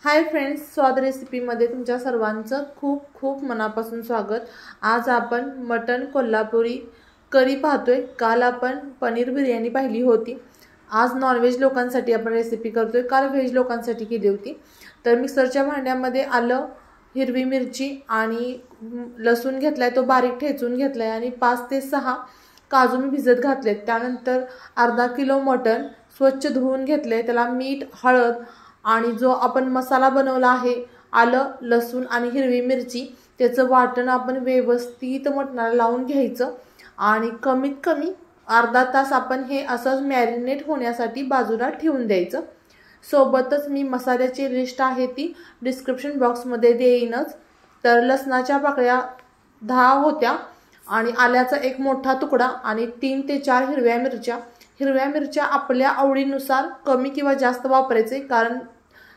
Hi friends, स्वाद रेसिपीमध्ये तुमच्या सर्वांचं खूप खूप मनापासून स्वागत। आज आपण मटन कोल्हापुरी करी पाहतोय। काल आपण पनीर बिर्याणी पाहिली होती। आज नॉनव्हेज लोकांसाठी आपण रेसिपी करतोय। काल व्हेज लोकांसाठी केली होती। तर मिक्सरच्या भांड्यामध्ये आलं, हिरवी मिरची आणि लसूण घेतलाय, तो बारीक ठेचून घेतलाय आणि 5 ते 6 काजू मी भिजत घातलेत। त्यानंतर अर्धा किलो मटन स्वच्छ धुवून घेतले। त्याला मीठ, हळद आणि जो आपण मसाला बनवला आहे, आलं, लसूण आणि हिरवी मिरची, त्याचं वाटण आपण व्यवस्थित मटणाला लावून घ्यायचं आणि कमीत कमी अर्धा तास आपण हे असंच मॅरिनेट होण्यासाठी बाजूला ठेवून द्यायचं। सोबतच मी मसाल्याची लिस्ट आहे ती डिस्क्रिप्शन बॉक्समध्ये देईनच। तर लसणाच्या पाकळ्या 10 होत्या आणि आल्याचा एक मोठा तुकडा आणि 3 ते 4 हिरव्या मिरच्या। हिरव्या मिरच्या आपल्या आवडीनुसार कमी किंवा जास्त वापरायचे, कारण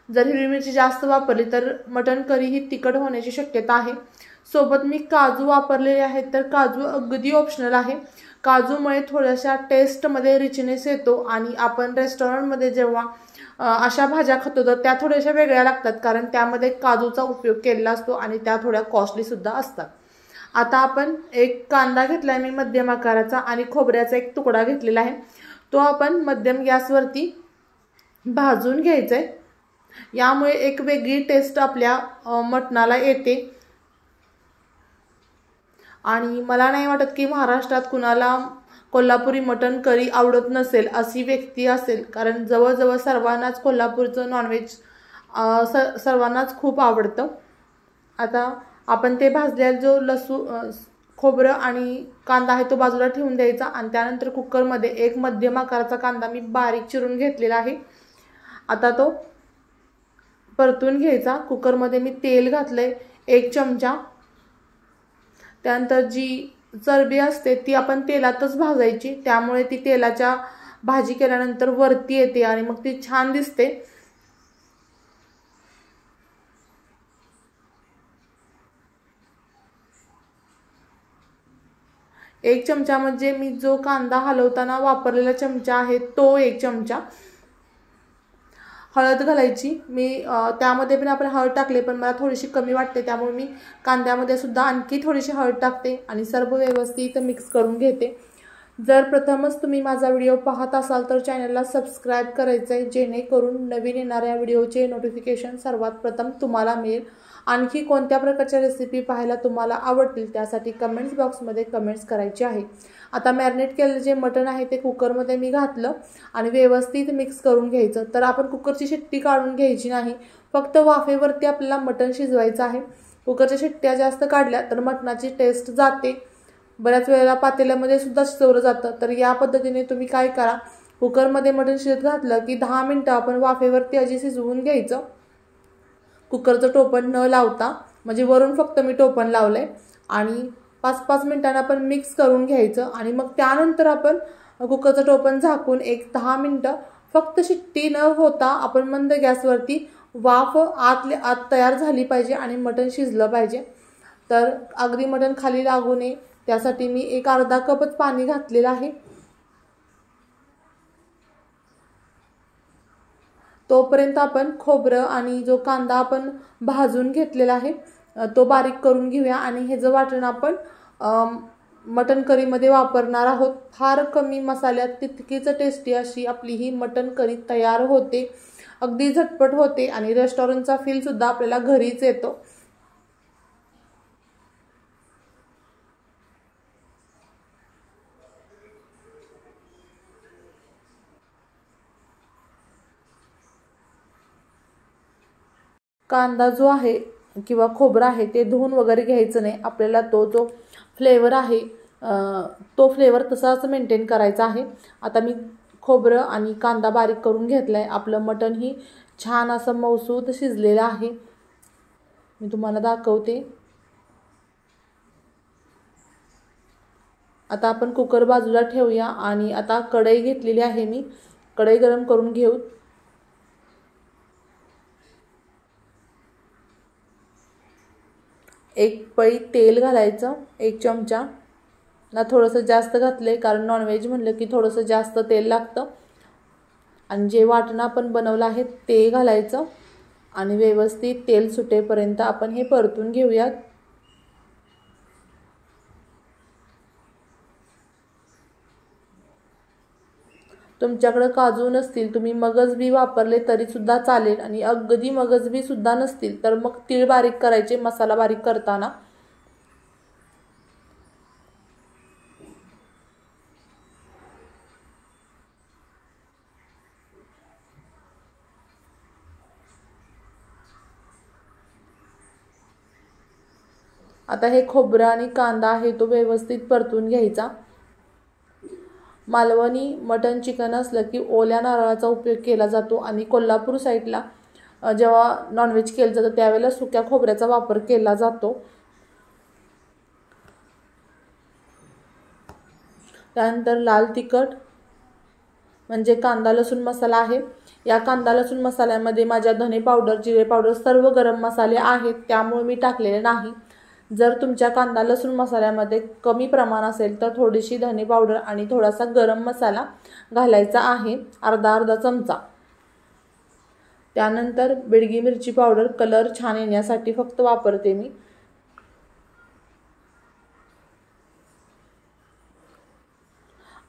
जर हिरवी मिरची जास्त वापरली तर मटन करी ही तिखट होण्याची शक्यता आहे। सोबत मी काजू वापरलेले आहेत, तर काजू अगदी ऑप्शनल आहे। काजूमुळे थोड्याशा टेस्टमध्ये रिचनेस येतो आणि आपण रेस्टॉरंटमध्ये जेव्हा अशा भाज्या खातो तर त्या थोड्याशा वेगळ्या लागतात, कारण त्यामध्ये काजूचा उपयोग केलेला असतो आणि त्या थोड्या कॉस्टली सुद्धा असतात। आता आपण एक कांदा घेतलाय मी मध्यम आकाराचा आणि खोबऱ्याचा एक तुकडा घेतलेला आहे, तो आपण मध्यम गॅसवरती भाजून घ्यायचा आहे। यामुळे एक वेगळी टेस्ट आपल्या मटणाला येते आणि मला नाही वाटत की महाराष्ट्रात कुणाला कोल्हापुरी मटन करी आवडत नसेल अशी व्यक्ती असेल, कारण जवळजवळ सर्वांनाच कोल्हापूरचं नॉनव्हेज सर्वांनाच खूप आवडतं। आता आपण ते भाजलेला जो लसूण, खोबरं आणि कांदा आहे तो बाजूला ठेवून द्यायचा आणि त्यानंतर कुकरमध्ये एक मध्यम आकाराचा कांदा मी बारीक चिरून घेतलेला आहे, आता तो परतून घ्यायचा। कुकरमध्ये मी तेल घातलंय 1 चमचा। त्यानंतर जी चरबी असते ती आपण तेलातच भाजायची, त्यामुळे ती तेलाच्या भाजी केल्यानंतर वरती येते आणि मग ती छान दिसते। एक चमचा म्हणजे मी जो कांदा हलवताना वापरलेला चमचा आहे तो 1 चमचा। हळद घालायची मी, त्यामध्ये पण आपण हळद टाकले पण मला थोडीशी कमी वाटते, त्यामुळे मी कांद्यामध्ये सुद्धा आणखी थोडीशी हळद टाकते आणि सर्व व्यवस्थित मिक्स करून घेते। जर प्रथमच तुम्ही माझा व्हिडिओ पाहत असाल तर चॅनलला सबस्क्राइब करायचं आहे, जेणेकरून नवीन येणाऱ्या व्हिडिओचे नोटिफिकेशन सर्वात प्रथम तुम्हाला मिळेल। आणखी कोणत्या प्रकारच्या रेसिपी पाहायला तुम्हाला आवडतील त्यासाठी कमेंट्स बॉक्समध्ये कमेंट्स करायचे आहे। आता मॅरिनेट केलेलं जे मटण आहे ते कुकरमध्ये मी घातलं आणि व्यवस्थित मिक्स करून घ्यायचं। तर आपण कुकरची शिट्टी काढून घ्यायची नाही, फक्त वाफेवरती आपल्याला मटण शिजवायचं आहे। कुकरच्या शिट्ट्या जास्त काढल्या तर मटणाची टेस्ट जाते, बऱ्याच वेळेला पातेल्यामध्ये सुद्धा शिजवलं जातं। तर या पद्धतीने तुम्ही काय करा, कुकरमध्ये मटण शिजत घातलं की 10 मिनिटं आपण वाफेवरती अशी शिजवून घ्यायचं, कुकरचं टोपण न लावता, म्हणजे वरून फक्त मी टोपण लावलंय आणि 5-5 मिनिटांना आपण मिक्स करून घ्यायचं आणि मग त्यानंतर आपण कुकरचं टोपण झाकून एक 10 मिनिटं फक्त शिट्टी न होता आपण मंद गॅसवरती वाफ आतल्या आत तयार झाली पाहिजे आणि मटण शिजलं पाहिजे। तर अगदी मटण खाली लागू नये त्यासाठी मी एक अर्धा कपच पाणी घातलेलं आहे। तोपर्यंत आपण खोबरं आणि जो कांदा आपण भाजून घेतलेला आहे तो बारीक करून घेऊया आणि हे जे वाटण आपण मटन करीमध्ये वापरणार आहोत। फार कमी मसाल्यात तितकीच टेस्टी अशी आपली ही मटन करी तयार होते, अगदी झटपट होते आणि रेस्टॉरंटचा फील सुद्धा आपल्याला घरीच येतो। कांदा जो आहे किंवा खोबरं आहे ते धुवून वगैरे घ्यायचं नाही, आपल्याला तो जो फ्लेवर आहे तो फ्लेवर तसाच मेंटेन करायचा आहे। आता मी खोबरं आणि कांदा बारीक करून घेतलाय, आपलं मटण ही छान असं मऊसूत शिजलेलं आहे, मी तुम्हाला दाखवते। आता आपण कुकर बाजूला ठेवूया आणि आता कढई घेतलेली आहे मी, कढई गरम करून घेऊ। एक पळी तेल घालायचं, 1 चमचा ना, थोडंसं जास्त घातलंय कारण नॉनव्हेज म्हणलं की थोडंसं जास्त तेल लागतं। आणि जे वाटण आपण बनवलं आहे ते घालायचं आणि व्यवस्थित तेल सुटेपर्यंत आपण हे परतून घेऊयात। तुमच्याकडे काजू नसतील, तुम्ही मगज बी वापरले तरी सुद्धा चालेल, आणि अगदी मगज बी सुद्धा नसतील तर मग तीळ बारीक करायचे मसाला बारीक करताना। आता हे खोबरं आणि कांदा आहे तो व्यवस्थित परतून घ्यायचा। मालवणी मटन चिकन असलं की ओल्या नारळाचा उपयोग केला जातो, आणि कोल्हापूर साईडला जेव्हा नॉनव्हेज केलं जातं त्यावेळेला सुक्या खोबऱ्याचा वापर केला जातो। त्यानंतर लाल तिखट म्हणजे कांदा लसूण मसाला आहे। या कांदा लसूण मसाल्यामध्ये माझ्या धने पावडर, जिरे पावडर, सर्व गरम मसाले आहेत, त्यामुळे मी टाकलेले नाही। जर तुमच्या कांदा लसूण मसाल्यामध्ये कमी प्रमाण असेल तर थोडीशी धने पावडर आणि थोडासा गरम मसाला घालायचा आहे, अर्धा चमचा। त्यानंतर बेडगी मिरची पावडर कलर छान येण्यासाठी फक्त वापरते मी।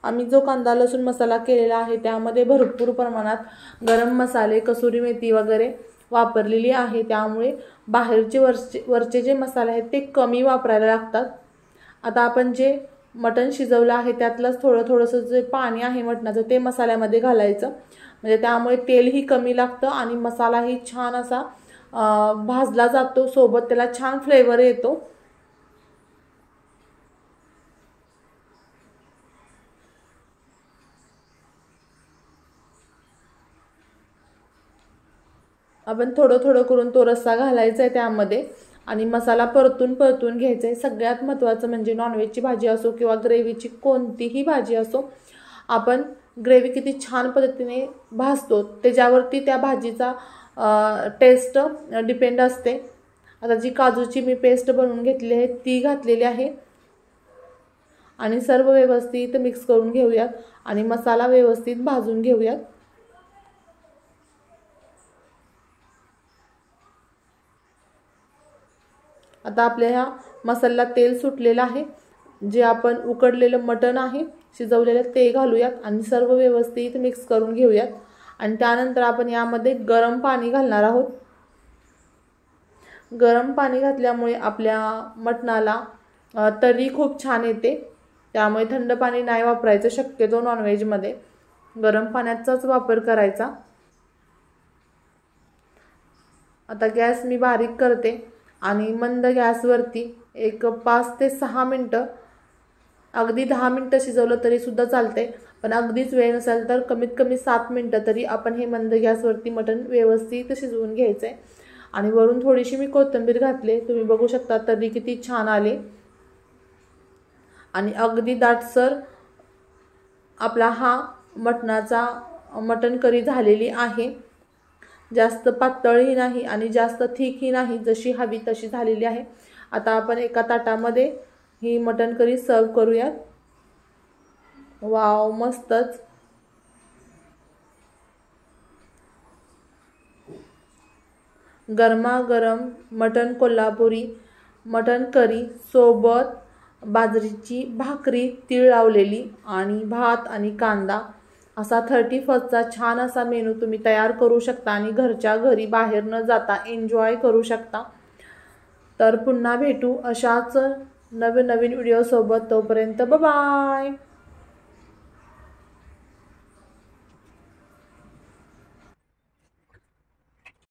आम्ही जो कांदा लसूण मसाला केलेला आहे त्यामध्ये भरपूर प्रमाणात गरम मसाले, कसुरी मेथी वगैरे वापरलेली आहे, त्यामुळे बाहेरचे वरचे जे मसाले आहेत ते कमी वापरायला लागतात। आता आपण जे मटण शिजवलं आहे त्यातलंच थोडंसं जे पाणी आहे मटणाचं ते मसाल्यामध्ये घालायचं, म्हणजे त्यामुळे तेलही कमी लागतं आणि मसालाही छान असा भाजला जातो, सोबत त्याला छान फ्लेवर येतो। आपण थोडं करून तो रस्सा घालायचा आहे त्यामध्ये, आणि मसाला परतून घ्यायचा आहे। सगळ्यात महत्त्वाचं म्हणजे नॉनव्हेजची भाजी असो किंवा ग्रेव्हीची कोणतीही भाजी असो, आपण ग्रेव्ही किती छान पद्धतीने भाजतो त्याच्यावरती त्या भाजीचा टेस्ट डिपेंड असते। आता जी काजूची मी पेस्ट बनवून घेतली आहे ती घातलेली आहे, आणि सर्व व्यवस्थित मिक्स करून घेऊयात आणि मसाला व्यवस्थित भाजून घेऊयात। आता आपल्या ह्या मसाल्याला तेल सुटलेलं आहे। जे आपण उकडलेलं मटण आहे शिजवलेलं ते घालूयात आणि सर्व व्यवस्थित मिक्स करून घेऊयात, आणि त्यानंतर आपण यामध्ये गरम पाणी घालणार आहोत। गरम पाणी घातल्यामुळे आपल्या मटणाला तरी खूप छान येते, त्यामुळे थंड पाणी नाही वापरायचं शक्यतो नॉनव्हेजमध्ये, गरम पाण्याचाच वापर करायचा। आता गॅस मी बारीक करते आणि मंद गॅसवरती एक 5 ते 6 मिनिटं, अगदी 10 मिनिटं शिजवलं तरी सुद्धा चालते, पण अगदीच वेळ नसेल तर कमीत कमी 7 मिनिटं तरी आपण हे मंद गॅसवरती मटण व्यवस्थित शिजवून घ्यायचं आहे। आणि वरून थोडीशी मी कोथिंबीर घातली, तुम्ही बघू शकता तरी किती छान आले, आणि अगदी दाटसर आपला हा मटण करी झालेली आहे। जास्त पातळही नाही आणि जास्त थिकही नाही, जशी हवी तशी झालेली आहे। आता आपण एका ताटामध्ये ही मटण करी सर्व करूयात। वाव, मस्तच। गरमागरम मटण कोल्हापुरी मटण करी सोबत बाजरीची भाकरी, तीळ लावलेली आणि भात आणि कांदा, असा 31चा छान असा मेनू तुम्ही तयार करू शकता आणि घरच्या घरी बाहेर न जाता एन्जॉय करू शकता। तर पुन्हा भेटू अशाच नवीन व्हिडिओ सोबत, तोपर्यंत बाय बाय।